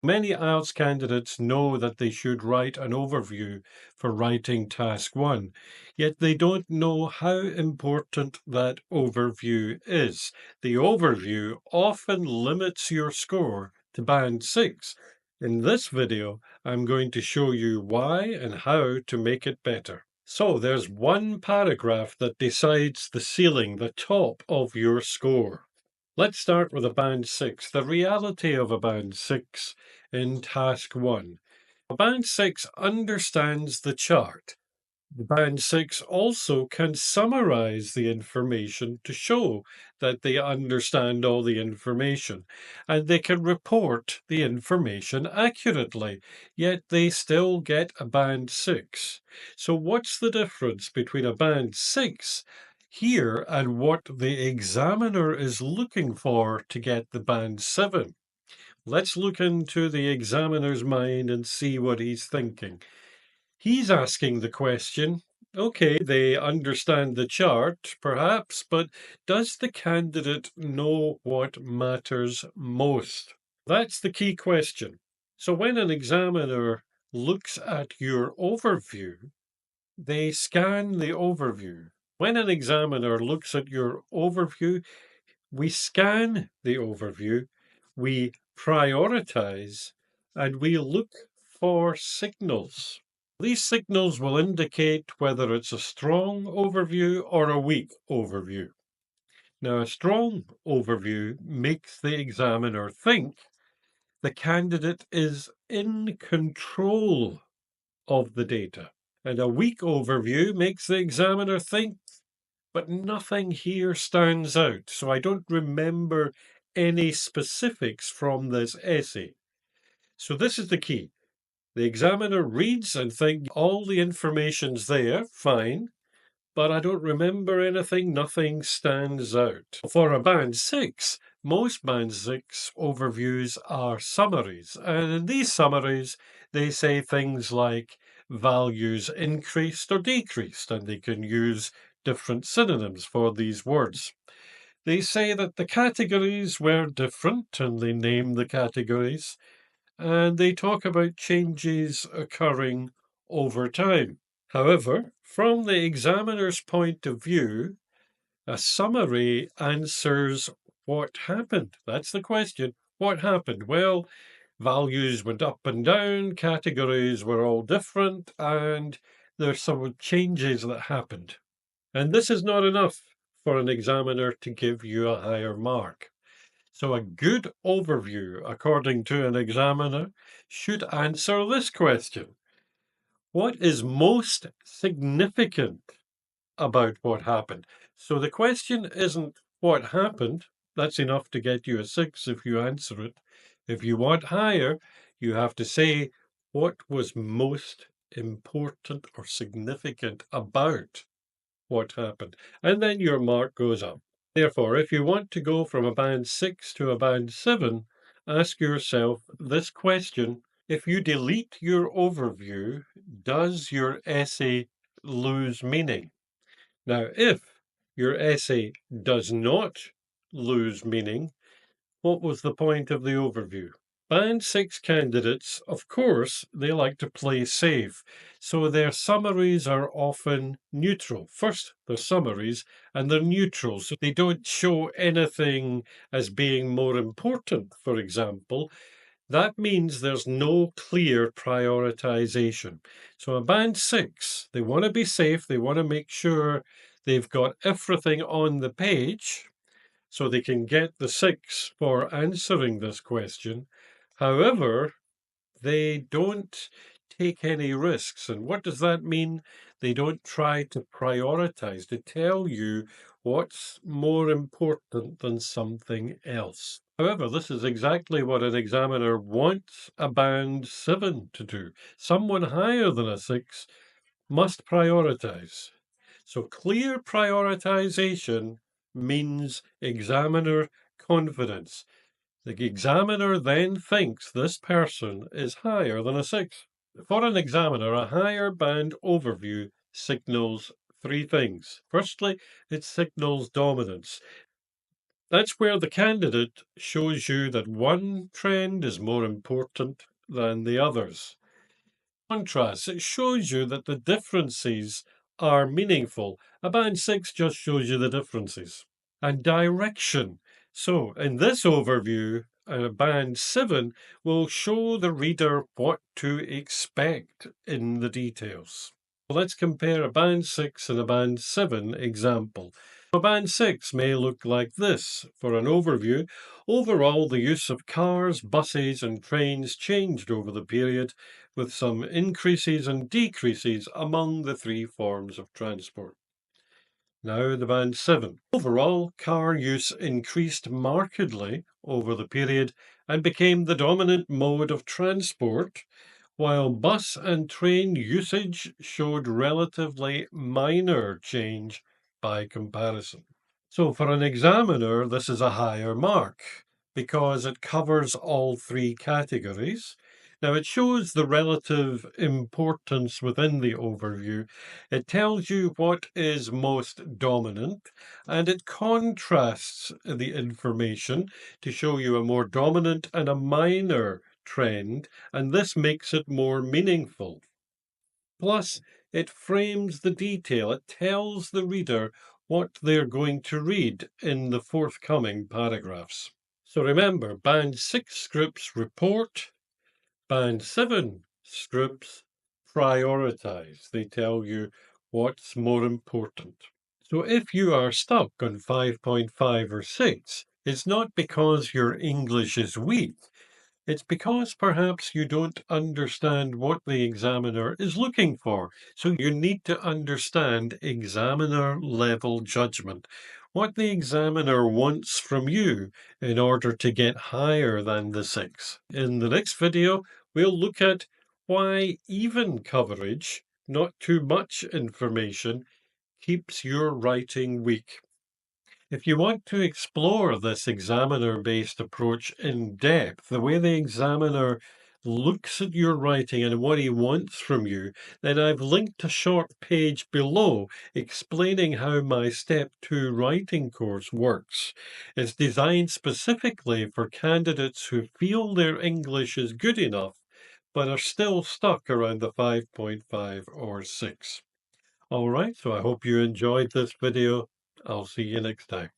Many IELTS candidates know that they should write an overview for writing task 1, yet they don't know how important that overview is. The overview often limits your score to band 6. In this video, I'm going to show you why and how to make it better. So there's one paragraph that decides the ceiling, the top of your score. Let's start with a band 6, the reality of a band 6 in task 1. A band 6 understands the chart. The band 6 also can summarize the information to show that they understand all the information, and they can report the information accurately, yet they still get a band 6. So what's the difference between a band 6 here and what the examiner is looking for to get the band 7? Let's look into the examiner's mind and see what he's thinking. He's asking the question, okay, they understand the chart, perhaps, but does the candidate know what matters most? That's the key question. So when an examiner looks at your overview, they scan the overview. When an examiner looks at your overview, we scan the overview, we prioritize, and we look for signals. These signals will indicate whether it's a strong overview or a weak overview. Now, a strong overview makes the examiner think the candidate is in control of the data. And a weak overview makes the examiner think, but nothing here stands out. So I don't remember any specifics from this essay. So this is the key. The examiner reads and thinks all the information's there, fine, but I don't remember anything, nothing stands out. For a band 6, most band 6 overviews are summaries, and in these summaries they say things like values increased or decreased, and they can use different synonyms for these words. They say that the categories were different, and they name the categories, and they talk about changes occurring over time. However, from the examiner's point of view, a summary answers what happened. That's the question. What happened? Well, values went up and down, categories were all different, and there's some changes that happened. And this is not enough for an examiner to give you a higher mark. So a good overview, according to an examiner, should answer this question. What is most significant about what happened? So the question isn't what happened. That's enough to get you a 6 if you answer it. If you want higher, you have to say what was most important or significant about what happened. And then your mark goes up. Therefore, if you want to go from a band 6 to a band 7, ask yourself this question. If you delete your overview, does your essay lose meaning? Now, if your essay does not lose meaning, what was the point of the overview? Band 6 candidates, of course, they like to play safe, so their summaries are often neutral. First, they're summaries, and they're neutral, so they don't show anything as being more important, for example. That means there's no clear prioritization. So a band 6, they want to be safe, they want to make sure they've got everything on the page, so they can get the 6 for answering this question. However, they don't take any risks. And what does that mean? They don't try to prioritize, to tell you what's more important than something else. However, this is exactly what an examiner wants a band 7 to do. Someone higher than a 6 must prioritize. So clear prioritization means examiner confidence. The examiner then thinks this person is higher than a 6. For an examiner, a higher band overview signals 3 things. Firstly, it signals dominance. That's where the candidate shows you that one trend is more important than the others. Contrast, it shows you that the differences are meaningful. A band 6 just shows you the differences. And direction. So in this overview, band 7 will show the reader what to expect in the details. Let's compare a band 6 and a band 7 example. A band 6 may look like this. For an overview, overall the use of cars, buses and trains changed over the period, with some increases and decreases among the three forms of transport. Now the band 7. Overall, car use increased markedly over the period and became the dominant mode of transport, while bus and train usage showed relatively minor change by comparison. So for an examiner, this is a higher mark because it covers all three categories. Now it shows the relative importance within the overview. It tells you what is most dominant, and it contrasts the information to show you a more dominant and a minor trend, and this makes it more meaningful. Plus, it frames the detail. It tells the reader what they're going to read in the forthcoming paragraphs. So remember, Band 6 scripts report, Band 7 scripts prioritize. They tell you what's more important. So if you are stuck on 5.5 or 6, it's not because your English is weak. It's because perhaps you don't understand what the examiner is looking for. So you need to understand examiner level judgment, what the examiner wants from you in order to get higher than the 6. In the next video, we'll look at why even coverage, not too much information, keeps your writing weak. If you want to explore this examiner-based approach in depth, the way the examiner looks at your writing and what he wants from you, then I've linked a short page below explaining how my Step 2 writing course works. It's designed specifically for candidates who feel their English is good enough, but are still stuck around the 5.5 or 6. All right, so I hope you enjoyed this video. I'll see you next time.